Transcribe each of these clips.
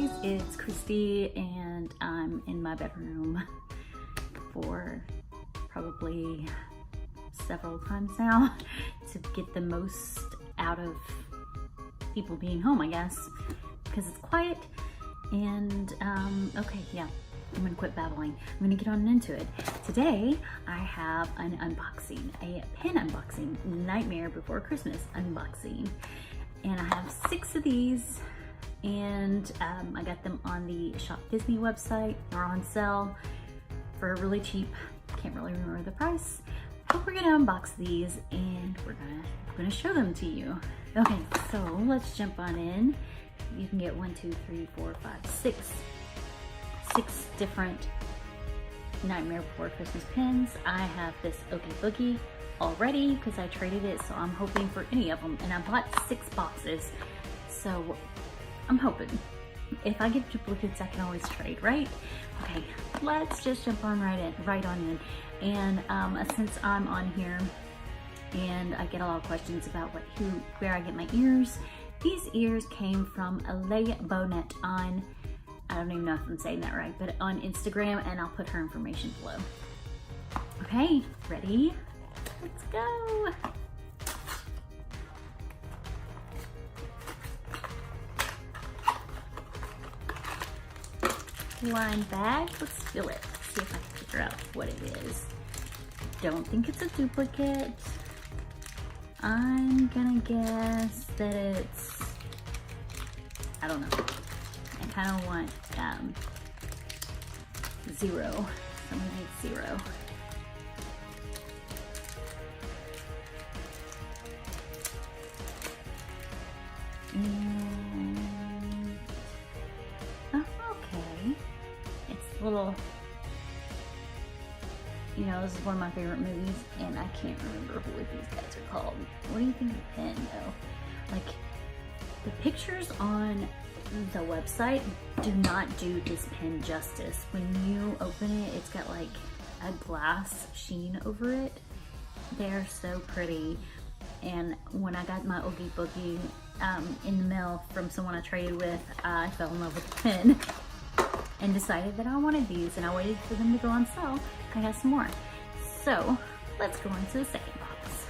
guys, it's Christy and I'm in my bedroom for probably several times now to get the most out of people being home, I guess, because it's quiet. And okay, yeah, I'm gonna quit babbling. I'm gonna get on into it. Today I have an unboxing, a pen unboxing, Nightmare Before Christmas unboxing. And I have 6 of these, and I got them on the Shop Disney website. They're on sale for really cheap. Can't really remember the price. But we're gonna unbox these and we're gonna show them to you. Okay, so let's jump on in. You can get 1, 2, 3, 4, 5, 6 different Nightmare Before Christmas pens. I have this Oogie Boogie already because I traded it, so I'm hoping for any of them. And I bought 6 boxes, so I'm hoping. If I get duplicates, I can always trade, right? Okay, let's just jump on right on in. And since I'm on here and I get a lot of questions about where I get my ears, these ears came from a Lay Bonnet on, I don't even know if I'm saying that right, but on Instagram, and I'll put her information below. Okay, ready? Let's go. Line bag, let's feel it. See if I can figure out what it is. Don't think it's a duplicate. I'm gonna guess that it's, I don't know. I kind of want 0. So I'm gonna make 0. And oh, okay. It's little, you know, this is one of my favorite movies, and I can't remember what these guys are called. What do you think of the pen, though? Like, the pictures on the website do not do this pen justice. When you open it, it's got like a glass sheen over it. They're so pretty. And when I got my Oogie Boogie in the mail from someone I traded with, I fell in love with the pen and decided that I wanted these, and I waited for them to go on sale. I got some more. So let's go into the second box.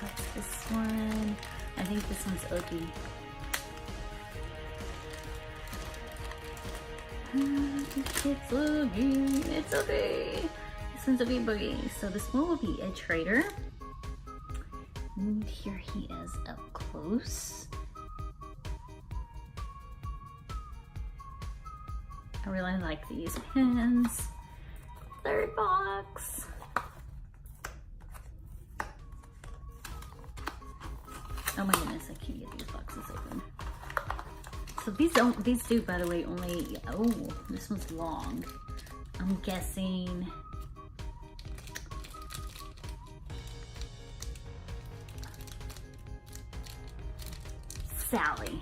That's this one. I think this one's Oogie. It's Oogie. It's Oogie. This one's Oogie Boogie. So this one will be a trader. And here he is up close. I really like these pens. Third box. Oh my goodness, I can't get these boxes open. So these do, by the way, only, oh, this one's long. I'm guessing Sally.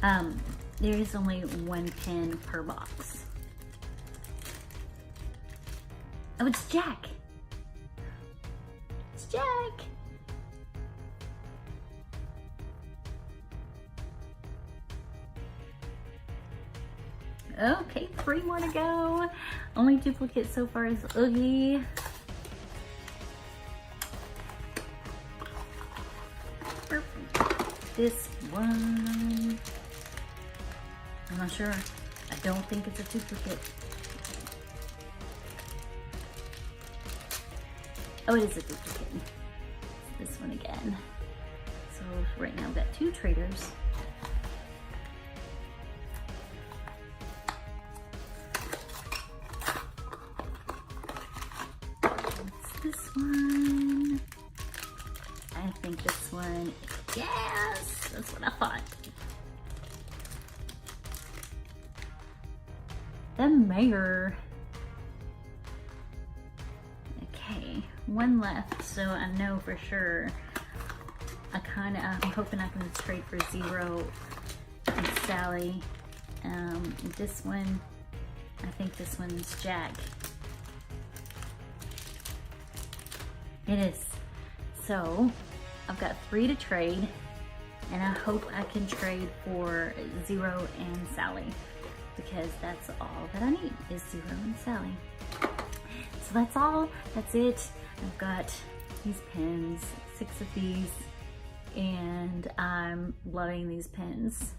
There is only 1 pen per box. Oh, it's Jack. It's Jack. Okay, 3 more to go. Only duplicate so far is Oogie. This one, I'm not sure. I don't think it's a duplicate. Oh, it is a duplicate. It's this one again. So right now I've got 2 traders. What's this one? I think this one, yes, that's what I thought. The mayor. Okay, 1 left, so I know for sure. I'm hoping I can trade for 0 and Sally. This one, I think this one's Jack. It is. So I've got 3 to trade, and I hope I can trade for Zero and Sally, because that's all that I need is Zero and Sally. So that's all, that's it. I've got these pins, 6 of these, and I'm loving these pins.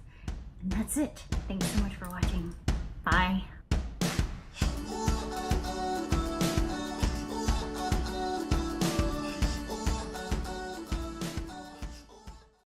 And that's it. Thanks so much for watching. Bye.